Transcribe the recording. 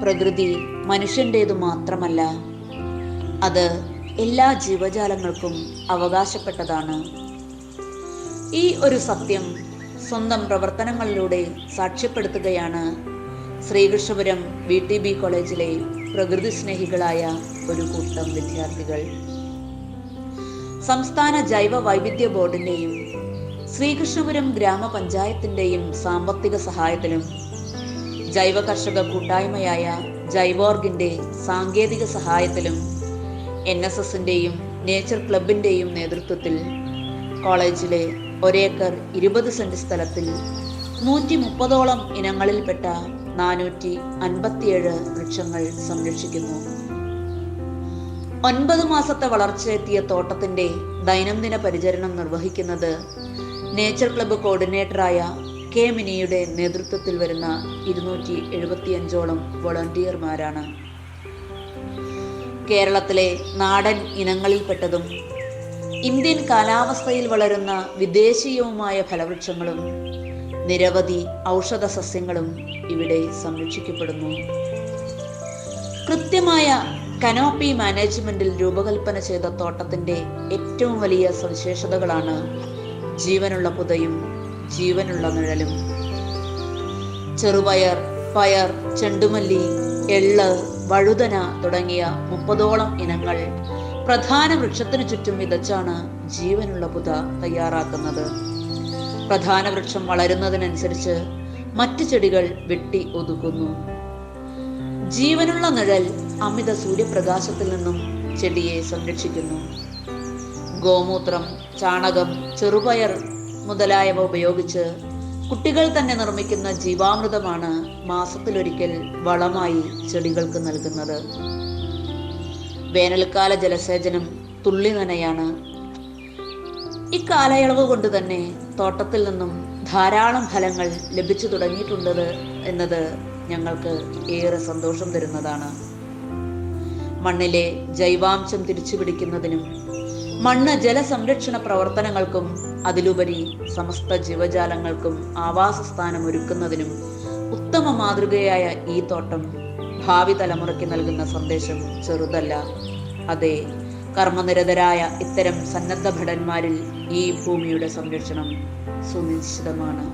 പ്രകൃതി മനുഷ്യൻ്റേതു മാത്രമല്ല, അത് എല്ലാ ജീവജാലങ്ങൾക്കും അവകാശപ്പെട്ടതാണ്. ഈ ഒരു സത്യം സ്വന്തം പ്രവർത്തനങ്ങളിലൂടെ സാക്ഷ്യപ്പെടുത്തുകയാണ് ശ്രീകൃഷ്ണപുരം VTB കോളേജിലെ പ്രകൃതി സ്നേഹികളായ ഒരു കൂട്ടം വിദ്യാർത്ഥികൾ. സംസ്ഥാന ജൈവ വൈവിധ്യ ബോർഡിന്റെയും ശ്രീകൃഷ്ണപുരം ഗ്രാമപഞ്ചായത്തിന്റെയും സാമ്പത്തിക സഹായത്തിലും ജൈവ കർഷക കൂട്ടായ്മയായ ജൈവോർഗിന്റെ സാങ്കേതിക സഹായത്തിലും NSSന്റെയും നേച്ചർ ക്ലബിന്റെയും നേതൃത്വത്തിൽ കോളേജിലെ 1 ഏക്കർ 20 സെന്റ് സ്ഥലത്തിൽ 130ഓളം ഇനങ്ങളിൽപ്പെട്ട 457 വൃക്ഷങ്ങൾ സംരക്ഷിക്കുന്നു. 9 മാസത്തെ വളർച്ചയെത്തിയ തോട്ടത്തിന്റെ ദൈനംദിന പരിചരണം നിർവഹിക്കുന്നത് നേച്ചർ ക്ലബ്ബ് കോർഡിനേറ്ററായ K മിനിയുടെ നേതൃത്വത്തിൽ വരുന്ന 275ഓളം വോളണ്ടിയർമാരാണ്. കേരളത്തിലെ നാടൻ ഇനങ്ങളിൽപ്പെട്ടതും ഇന്ത്യൻ കാലാവസ്ഥയിൽ വളരുന്ന വിദേശീയവുമായ ഫലവൃക്ഷങ്ങളും നിരവധി ഔഷധ സസ്യങ്ങളും ഇവിടെ സംരക്ഷിക്കപ്പെടുന്നു. കൃത്യമായ കനോപ്പി മാനേജ്മെന്റിൽ രൂപകൽപ്പന ചെയ്ത തോട്ടത്തിന്റെ ഏറ്റവും വലിയ സവിശേഷതകളാണ് ജീവനുള്ള പുതയും ജീവനുള്ള നിഴലും. ചെറുപയർ, പയർ, ചെണ്ടുമല്ലി, എള്ള്, വഴുതന തുടങ്ങിയ 30ഓളം ഇനങ്ങൾ പ്രധാന വൃക്ഷത്തിനു ചുറ്റും വിതച്ചാണ് ജീവനുള്ള പുത തയ്യാറാക്കുന്നത്. പ്രധാന വൃക്ഷം വളരുന്നതിനനുസരിച്ച് മറ്റു ചെടികൾ വെട്ടി ഒതുക്കുന്നു. ജീവനുള്ള നിഴൽ അമിത സൂര്യപ്രകാശത്തിൽ നിന്നും ചെടിയെ സംരക്ഷിക്കുന്നു. ഗോമൂത്രം, ചാണകം, ചെറുപയർ മുതലായവ ഉപയോഗിച്ച് കുട്ടികൾ തന്നെ നിർമ്മിക്കുന്ന ജീവാമൃതമാണ് മാസത്തിലൊരിക്കൽ വളമായി ചെടികൾക്ക് നൽകുന്നത്. വേനൽക്കാല ജലസേചനം തുള്ളി നനയാണ്. ഇക്കാലയളവ് കൊണ്ട് തന്നെ തോട്ടത്തിൽ നിന്നും ധാരാളം ഫലങ്ങൾ ലഭിച്ചു തുടങ്ങിയിട്ടുണ്ട് എന്നത് ഞങ്ങൾക്ക് ഏറെ സന്തോഷം തരുന്നതാണ്. മണ്ണിലെ ജൈവാംശം തിരിച്ചുപിടിക്കുന്നതിനും മണ്ണ് ജലസംരക്ഷണ പ്രവർത്തനങ്ങൾക്കും അതിലുപരി സമസ്ത ജീവജാലങ്ങൾക്കും ആവാസസ്ഥാനം ഒരുക്കുന്നതിനും ഉത്തമ മാതൃകയായ ഈ തോട്ടം ഭാവി തലമുറയ്ക്ക് നൽകുന്ന സന്ദേശം ചെറുതല്ല. അതെ, കർമ്മനിരതരായ ഇത്തരം സന്നദ്ധ ഭടന്മാരിൽ ഈ ഭൂമിയുടെ സംരക്ഷണം സുനിശ്ചിതമാണ്.